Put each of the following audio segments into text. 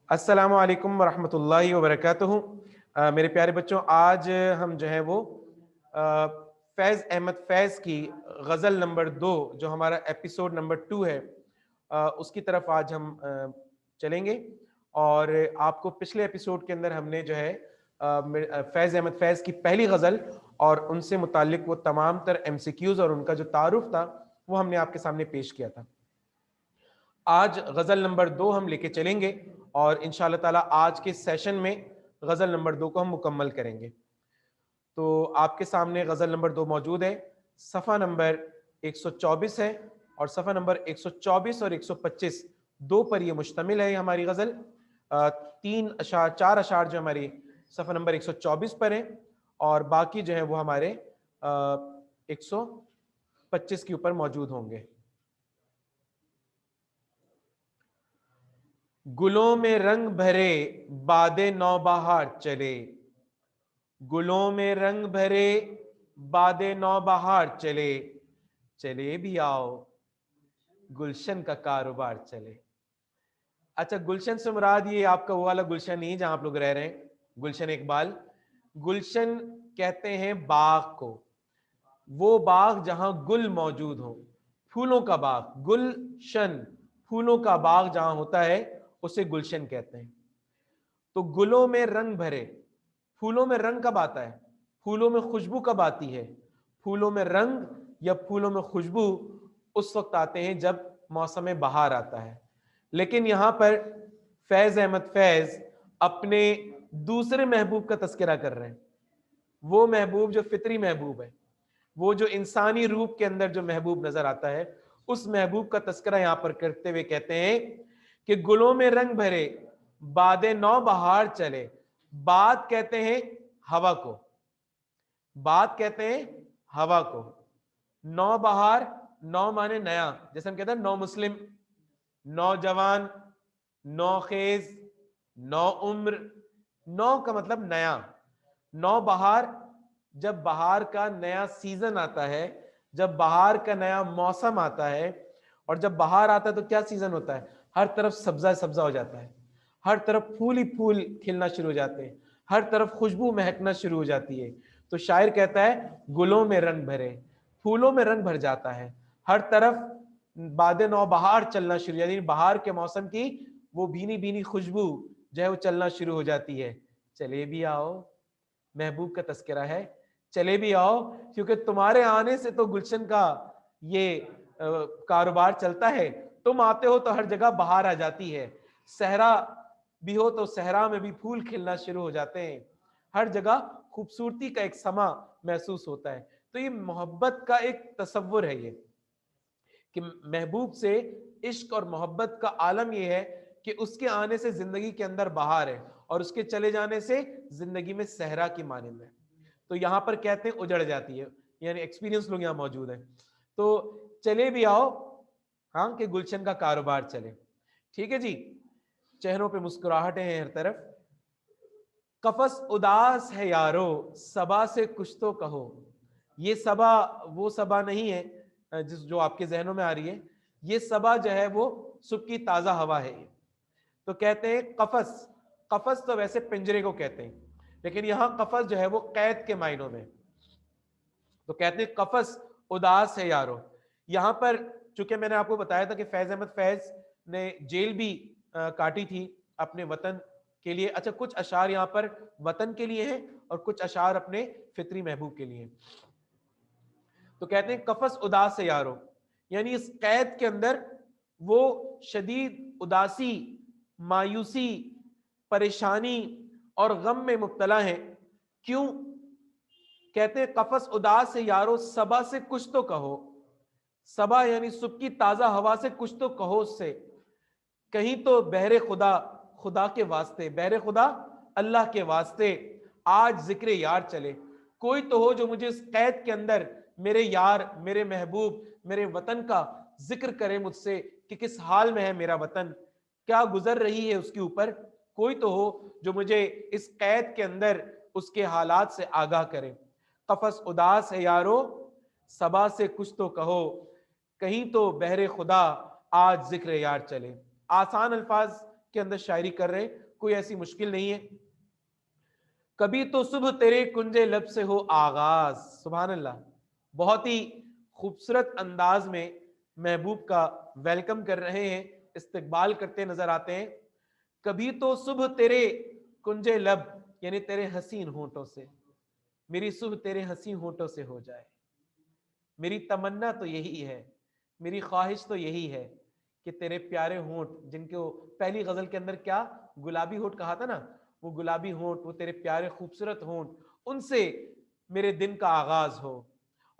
السلام علیکم ورحمۃ اللہ وبرکاتہ۔ میرے پیارے بچوں، آج ہم جو ہے وہ فیض احمد فیض کی غزل نمبر 2، جو ہمارا ایپیسوڈ نمبر 2 ہے، اس کی طرف آج ہم چلیں گے۔ اور آپ کو پچھلے ایپیسوڈ کے اندر ہم نے جو ہے فیض احمد فیض کی پہلی غزل اور ان سے متعلق وہ تمام تر ایم سی کیوز اور ان کا جو تعارف تھا وہ ہم نے آپ کے سامنے پیش کیا تھا۔ آج غزل نمبر 2 ہم لے کے چلیں گے اور انشاءاللہ تعالی آج کے سیشن میں غزل نمبر 2 کو ہم مکمل کریں گے۔ تو آپ کے سامنے غزل نمبر 2 موجود ہے، صفحہ نمبر 124 ہے، اور صفحہ نمبر 124 اور 125 دو پر یہ مشتمل ہے ہماری غزل۔ 4 اشعار جو ہماری صفحہ نمبر 124 پر ہیں، اور باقی جو ہے وہ ہمارے 125 کے اوپر موجود ہوں گے۔ گلوں میں رنگ بھرے باد نوبہار چلے، گلوں میں رنگ بھرے باد نوبہار چلے، چلے بھی آؤ گلشن کا کاروبار چلے۔ اچھا، گلشن سے مراد یہ آپ کا وہ والا گلشن نہیں جہاں آپ لوگ رہ رہے ہیں، گلشن اقبال۔ گلشن کہتے ہیں باغ کو، وہ باغ جہاں گل موجود ہو، پھولوں کا باغ۔ گلشن پھولوں کا باغ جہاں ہوتا ہے اسے گلشن کہتے ہیں۔ تو گلوں میں رنگ بھرے، پھولوں میں رنگ کب آتا ہے؟ پھولوں میں خوشبو کب آتی ہے؟ پھولوں میں رنگ یا پھولوں میں خوشبو اس وقت آتے ہیں جب موسم بہار آتا ہے۔ لیکن یہاں پر فیض احمد فیض اپنے دوسرے محبوب کا تذکرہ کر رہے ہیں، وہ محبوب جو فطری محبوب ہے، وہ جو انسانی روپ کے اندر جو محبوب نظر آتا ہے، اس محبوب کا تذکرہ یہاں پر کرتے ہوئے کہتے ہیں کہ گلوں میں رنگ بھرے باد نو بہار چلے۔ باد کہتے ہیں ہوا کو، باد کہتے ہیں ہوا کو، نو بہار، نو مانے نیا، جیسے ہم کہتے ہیں نو مسلم، نوجوان، نو خیز، نو عمر۔ نو کا مطلب نیا، نو بہار جب بہار کا نیا سیزن آتا ہے، جب بہار کا نیا موسم آتا ہے، اور جب بہار آتا ہے تو کیا سیزن ہوتا ہے؟ ہر طرف سبزہ سبزہ ہو جاتا ہے، ہر طرف پھول ہی پھول کھلنا شروع ہو جاتے ہیں، ہر طرف خوشبو مہکنا شروع ہو جاتی ہے۔ تو شاعر کہتا ہے گلوں میں رنگ بھرے، پھولوں میں رنگ بھر جاتا ہے، ہر طرف باد نو بہار چلنا شروع، یعنی بہار کے موسم کی وہ بھینی بھینی خوشبو جو ہے وہ چلنا شروع ہو جاتی ہے۔ چلے بھی آؤ، محبوب کا تذکرہ ہے، چلے بھی آؤ، کیونکہ تمہارے آنے سے تو گلشن کا یہ کاروبار چلتا ہے، تم آتے ہو تو ہر جگہ بہار آ جاتی ہے، صحرا بھی ہو تو صحرا میں بھی پھول کھلنا شروع ہو جاتے ہیں، ہر جگہ خوبصورتی کا ایک سما محسوس ہوتا ہے۔ تو یہ محبت کا ایک تصور ہے، یہ کہ محبوب سے عشق اور محبت کا عالم یہ ہے کہ اس کے آنے سے زندگی کے اندر بہار ہے، اور اس کے چلے جانے سے زندگی میں صحرا کی مانند ہے۔ تو یہاں پر کہتے ہیں اجڑ جاتی ہے، یعنی ایکسپیرینس لوگ یہاں موجود ہیں۔ تو چلے بھی آؤ، ہاں، کہ گلشن کا کاروبار چلے۔ ٹھیک ہے جی، چہروں پہ مسکراہٹیں ہیں ہر طرف۔ قفس اداس ہے یارو، صبا سے کچھ تو کہو۔ یہ صبا وہ صبا نہیں ہے جو آپ کے ذہنوں میں آ رہی ہے، یہ صبا جو ہے وہ صبح کی تازہ ہوا ہے۔ تو کہتے ہیں قفس، قفس تو ویسے پنجرے کو کہتے ہیں، لیکن یہاں قفس جو ہے وہ قید کے معنوں میں، تو کہتے ہیں قفس اداس ہے یارو۔ یہاں پر چونکہ میں نے آپ کو بتایا تھا کہ فیض احمد فیض نے جیل بھی کاٹی تھی اپنے وطن کے لیے۔ اچھا، کچھ اشعار یہاں پر وطن کے لیے ہیں اور کچھ اشعار اپنے فطری محبوب کے لیے۔ تو کہتے ہیں قفس اداس ہے یارو، یعنی اس قید کے اندر وہ شدید اداسی، مایوسی، پریشانی اور غم میں مبتلا ہیں۔ کیوں؟ کہتے ہیں قفس اداس ہے یارو، صبا سے کچھ تو کہو۔ صبا یعنی صبح کی تازہ ہوا سے کچھ تو کہو، اس سے کہیں تو بہر خدا، خدا کے واسطے، بہر خدا اللہ کے واسطے آج ذکر یار چلے۔ کوئی تو ہو جو مجھے اس قید کے اندر میرے یار، میرے محبوب، میرے وطن کا ذکر کرے مجھ سے کہ کس حال میں ہے میرا وطن، کیا گزر رہی ہے اس کے اوپر۔ کوئی تو ہو جو مجھے اس قید کے اندر اس کے حالات سے آگاہ کرے۔ قفس اداس ہے یارو، صبا سے کچھ تو کہو، کہیں تو بہر خدا آج ذکر یار چلے۔ آسان الفاظ کے اندر شاعری کر رہے ہیں، کوئی ایسی مشکل نہیں ہے. کبھی تو صبح تیرے کنجے لب سے ہو آغاز. سبحان اللہ، بہت ہی خوبصورت انداز میں محبوب کا ویلکم کر رہے ہیں، استقبال کرتے نظر آتے ہیں. کبھی تو صبح تیرے کنجے لب، یعنی تیرے حسین ہونٹوں سے، میری صبح تیرے حسین ہونٹوں سے ہو جائے. میری تمنا تو یہی ہے، میری خواہش تو یہی ہے کہ تیرے پیارے ہونٹ، جن کو پہلی غزل کے اندر کیا گلابی ہونٹ کہا تھا نا، وہ گلابی ہونٹ، وہ تیرے پیارے خوبصورت ہونٹ، ان سے میرے دن کا آغاز ہو.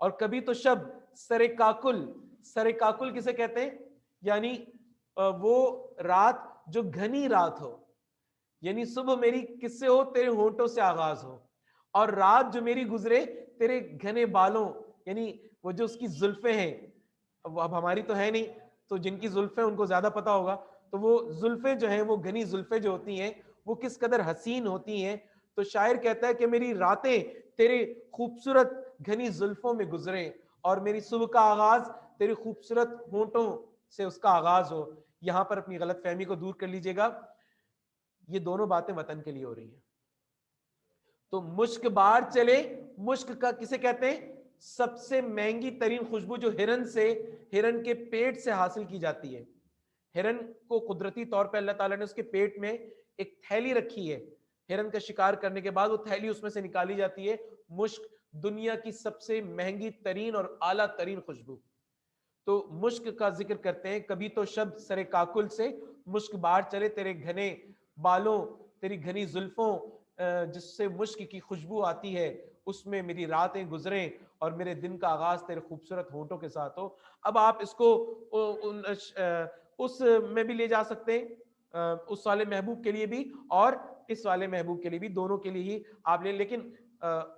اور کبھی تو شب سر کاکل، سر کاکل کسے کہتے ہیں؟ یعنی وہ رات جو گھنی رات ہو، یعنی صبح میری کس سے ہو؟ تیرے ہونٹوں سے آغاز ہو، اور رات جو میری گزرے تیرے گھنے بالوں، یعنی وہ جو اس کی زلفیں ہیں، اب ہماری تو ہے نہیں، تو جن کی زلفیں ان کو زیادہ پتا ہوگا، تو وہ زلفیں جو ہیں، وہ گھنی زلفیں جو ہوتی ہیں، وہ کس قدر حسین ہوتی ہیں. تو شاعر کہتا ہے کہ میری راتیں تیرے خوبصورت گھنی زلفوں میں گزریں، اور میری صبح کا آغاز تیرے خوبصورت ہونٹوں سے اس کا آغاز ہو. یہاں پر اپنی غلط فہمی کو دور کر لیجئے گا، یہ دونوں باتیں وطن کے لیے ہو رہی ہیں. تو مشک بار چلے، مشک کا کسے کہتے ہیں؟ سب سے مہنگی ترین خوشبو جو ہرن کے پیٹ سے حاصل کی جاتی ہے. ہرن کو قدرتی طور پہ اللہ تعالیٰ نے اس کے پیٹ میں ایک تھیلی رکھی ہے، ہرن کا شکار کرنے کے بعد وہ تھیلی اس میں سے نکالی جاتی ہے. مشک دنیا کی سب سے مہنگی ترین اور اعلیٰ ترین خوشبو. تو مشک کا ذکر کرتے ہیں. کبھی تو شب سر کاکل سے مشک بار چلے، تیرے گھنے بالوں، تیری گھنی زلفوں جس سے مشک کی خوشبو آتی ہے، اس میں میری راتیں گزریں اور میرے دن کا آغاز تیرے خوبصورت ہونٹوں کے ساتھ ہو. اب آپ اس کو اس میں بھی لے جا سکتے ہیں، اس والے محبوب کے لیے بھی اور اس والے محبوب کے لیے بھی، دونوں کے لیے ہی آپ لیں. لیکن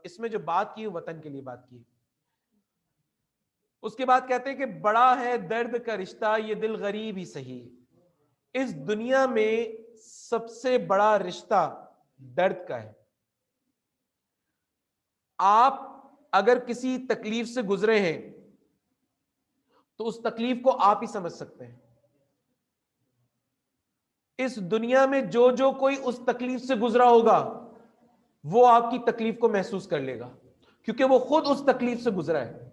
اس میں جو بات کی وطن کے لیے بات کی. اس کے بعد کہتے ہیں کہ بڑا ہے درد کا رشتہ یہ دل غریب ہی سہی. اس دنیا میں سب سے بڑا رشتہ درد کا ہے. آپ اگر کسی تکلیف سے گزرے ہیں تو اس تکلیف کو آپ ہی سمجھ سکتے ہیں. اس دنیا میں جو کوئی اس تکلیف سے گزرا ہوگا وہ آپ کی تکلیف کو محسوس کر لے گا، کیونکہ وہ خود اس تکلیف سے گزرا ہے.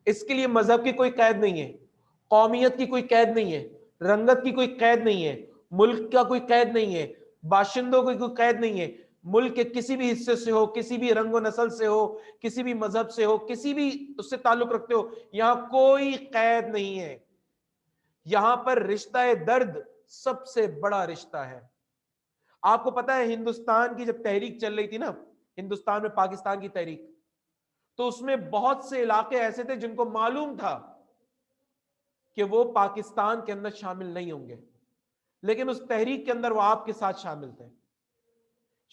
اس کے لیے مذہب کی کوئی قید نہیں ہے، قومیت کی کوئی قید نہیں ہے، رنگت کی کوئی قید نہیں ہے، ملک کا کوئی قید نہیں ہے، باشندوں کی کوئی قید نہیں ہے. ملک کے کسی بھی حصے سے ہو، کسی بھی رنگ و نسل سے ہو، کسی بھی مذہب سے ہو، کسی بھی اس سے تعلق رکھتے ہو، یہاں کوئی قید نہیں ہے. یہاں پر رشتہ درد سب سے بڑا رشتہ ہے. آپ کو پتا ہے ہندوستان کی جب تحریک چل رہی تھی نا، ہندوستان میں پاکستان کی تحریک، تو اس میں بہت سے علاقے ایسے تھے جن کو معلوم تھا کہ وہ پاکستان کے اندر شامل نہیں ہوں گے، لیکن اس تحریک کے اندر وہ آپ کے ساتھ شامل تھے،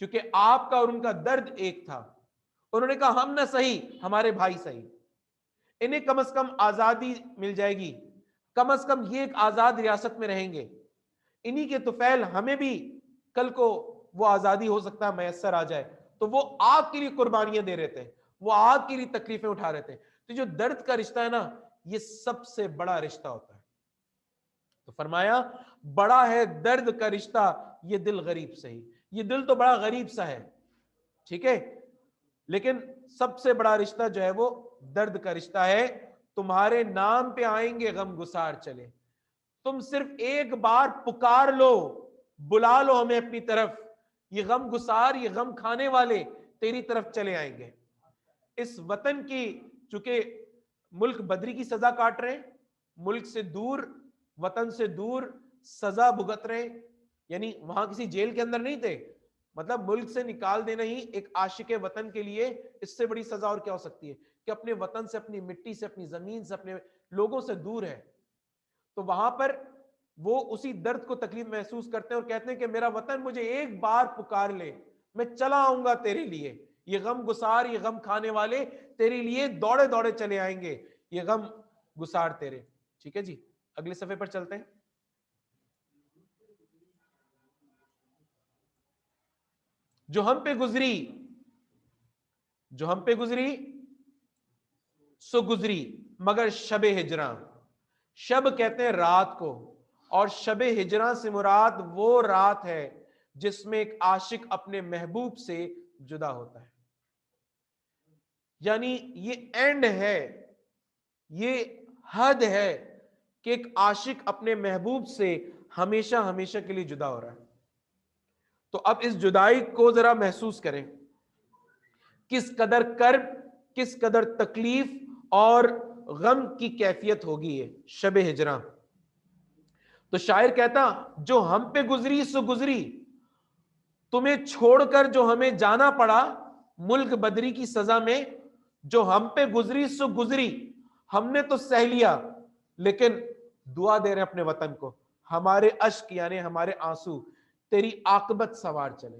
کیونکہ آپ کا اور ان کا درد ایک تھا. انہوں نے کہا ہم نہ صحیح، ہمارے بھائی صحیح، انہیں کم از کم آزادی مل جائے گی، کم از کم یہ ایک آزاد ریاست میں رہیں گے، انہی کے طفیل ہمیں بھی کل کو وہ آزادی ہو سکتا ہے میسر آ جائے. تو وہ آپ کے لیے قربانیاں دے رہے تھے، وہ آپ کے لیے تکلیفیں اٹھا رہے تھے. تو جو درد کا رشتہ ہے نا، یہ سب سے بڑا رشتہ ہوتا ہے. تو فرمایا بڑا ہے درد کا رشتہ یہ دل غریب سہی. یہ دل تو بڑا غریب سا ہے، ٹھیک ہے، لیکن سب سے بڑا رشتہ جو ہے وہ درد کا رشتہ ہے. تمہارے نام پہ آئیں گے غم گسار چلے. تم صرف ایک بار پکار لو، بلا لو ہمیں اپنی طرف، یہ غم گسار، یہ غم کھانے والے تیری طرف چلے آئیں گے. اس وطن کی، چونکہ ملک بدری کی سزا کاٹ رہے ہیں، ملک سے دور، وطن سے دور سزا بھگت رہے ہیں، یعنی وہاں کسی جیل کے اندر نہیں تھے. مطلب ملک سے نکال دینا ہی ایک عاشق وطن کے لیے اس سے بڑی سزا اور کیا ہو سکتی ہے کہ اپنے وطن سے، اپنی مٹی سے، اپنی زمین سے، اپنے لوگوں سے دور ہے. تو وہاں پر وہ اسی درد کو تکلیف محسوس کرتے ہیں اور کہتے ہیں کہ میرا وطن مجھے ایک بار پکار لے، میں چلا آؤں گا تیرے لیے. یہ غم گسار، یہ غم کھانے والے تیرے لیے دوڑے دوڑے چلے آئیں گے، یہ غم گسار تیرے. ٹھیک ہے جی، اگلے صفحے پر چلتے ہیں. جو ہم پہ گزری، جو ہم پہ گزری سو گزری مگر شب ہجراں. شب کہتے ہیں رات کو، اور شب ہجراں سے مراد وہ رات ہے جس میں ایک عاشق اپنے محبوب سے جدا ہوتا ہے. یعنی یہ اینڈ ہے, یہ حد ہے کہ ایک عاشق اپنے محبوب سے ہمیشہ ہمیشہ کے لیے جدا ہو رہا ہے. تو اب اس جدائی کو ذرا محسوس کریں, کس قدر کرب, کس قدر تکلیف اور غم کی کیفیت ہوگی یہ شب ہجراں. تو شاعر کہتا جو ہم پہ گزری سو گزری, تمہیں چھوڑ کر جو ہمیں جانا پڑا ملک بدری کی سزا میں, جو ہم پہ گزری سو گزری, ہم نے تو سہ لیا لیکن دعا دے رہے اپنے وطن کو, ہمارے اشک یعنی ہمارے آنسو تیری عاقبت سنوار چلے.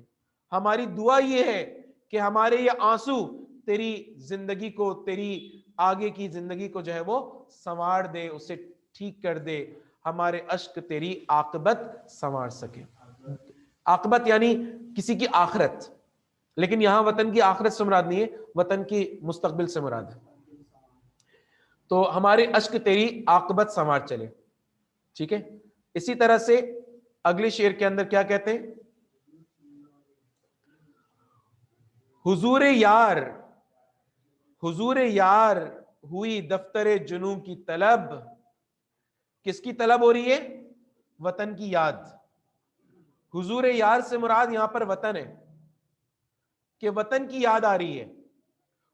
ہماری دعا یہ ہے کہ ہمارے یہ آنسو تیری زندگی کو, تیری آگے کی زندگی کو جو ہے وہ سنوار دے, اسے ٹھیک کر دے, ہمارے اشک تیری عاقبت سنوار سکے. عاقبت یعنی کسی کی آخرت, لیکن یہاں وطن کی آخرت سے مراد نہیں ہے, وطن کی مستقبل سے مراد ہے. تو ہمارے اشک تیری عاقبت سنوار چلے. ٹھیک ہے. اسی طرح سے اگلے شعر کے اندر کیا کہتے ہیں, حضور یار, حضور یار ہوئی دفتر جنوں کی طلب. کس کی طلب ہو رہی ہے؟ وطن کی یاد. حضور یار سے مراد یہاں پر وطن ہے, کہ وطن کی یاد آ رہی ہے.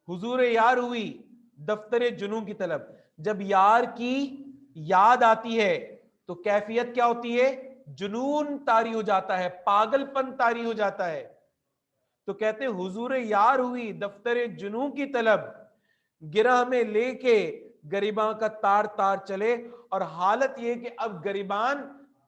حضور یار ہوئی دفتر جنوں کی طلب. جب یار کی یاد آتی ہے تو کیفیت کیا ہوتی ہے؟ جنون طاری ہو جاتا ہے, پاگل پن طاری ہو جاتا ہے. تو کہتے ہیں حضور یار ہوئی دفتر جنوں کی طلب, گرہ میں لے کے گریباں کا تار تار چلے. اور حالت یہ کہ اب گریبان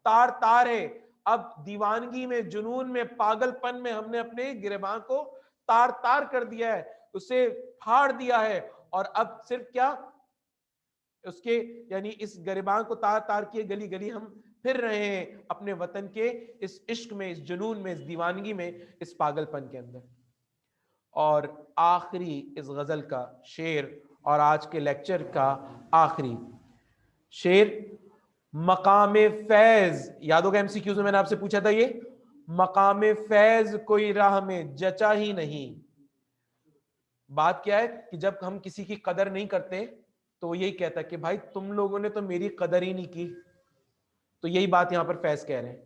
تار تار ہے, اب دیوانگی میں, جنون میں, پاگل پن میں ہم نے اپنے گریباں کو تار تار کر دیا ہے, اسے پھاڑ دیا ہے. اور اب صرف کیا اس کے یعنی اس گریباں کو تار تار کیے گلی گلی ہم پھر رہے ہیں اپنے وطن کے اس عشق میں, اس جنون میں, اس دیوانگی میں, اس پاگل پن کے اندر. اور آخری اس غزل کا شعر اور آج کے لیکچر کا آخری شعر, مقام فیض. یاد ہوگا ایم سی کیوز میں میں نے آپ سے پوچھا تھا یہ, مقام فیض کوئی راہ میں جچا ہی نہیں. بات کیا ہے کہ جب ہم کسی کی قدر نہیں کرتے تو وہ یہی کہتا ہے کہ بھائی تم لوگوں نے تو میری قدر ہی نہیں کی. تو یہی بات یہاں پر فیض کہہ رہے ہیں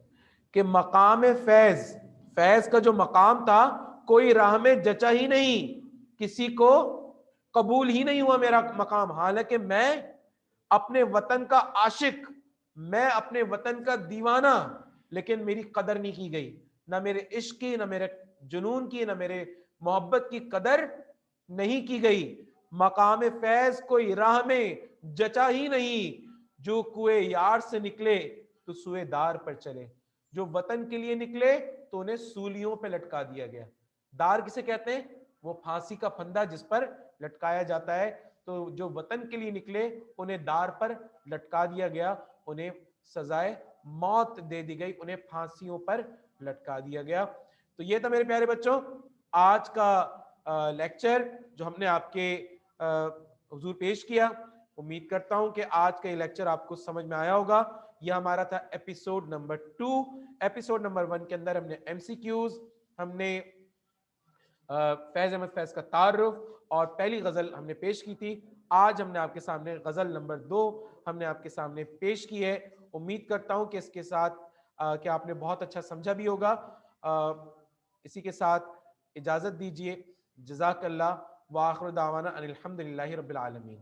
کہ مقام فیض, فیض کا جو مقام تھا کوئی راہ میں جچا ہی نہیں, کسی کو قبول ہی نہیں ہوا میرا مقام. حالانکہ میں اپنے وطن کا عاشق, میں اپنے وطن کا دیوانہ, لیکن میری قدر نہیں کی گئی. نہ میرے عشق کی, نہ میرے جنون کی, نہ میرے محبت کی قدر نہیں کی گئی. مقام فیض کوئی راہ میں جچا ہی نہیں, جو کوئے یار سے نکلے تو سوئے دار پر چلے. جو وطن کے لیے نکلے تو انہیں سولیوں پہ لٹکا دیا گیا. دار کسے کہتے ہیں؟ وہ پھانسی کا پھندا جس پر لٹکایا جاتا ہے. تو جو وطن کے لیے نکلے انہیں دار پر لٹکا دیا گیا, انہیں سزائے موت دے دی گئی, انہیں پھانسیوں پر لٹکا دیا گیا. تو یہ تھا میرے پیارے بچوں آج کا لیکچر جو ہم نے آپ کے حضور پیش کیا. امید کرتا ہوں کہ آج کا یہ لیکچر آپ کو سمجھ میں آیا ہوگا. یہ ہمارا تھا ایپیسوڈ نمبر 2. ایپیسوڈ نمبر 1 کے اندر ہم نے ایم سی کیوز, ہم نے فیض احمد فیض کا تعارف اور پہلی غزل ہم نے پیش کی تھی. آج ہم نے آپ کے سامنے غزل نمبر 2 ہم نے آپ کے سامنے پیش کی ہے. امید کرتا ہوں کہ اس کے ساتھ کہ آپ نے بہت اچھا سمجھا بھی ہوگا. اسی کے ساتھ اجازت دیجیے. جزاک اللہ. وآخر دعوانا ان الحمد للہ رب العالمین.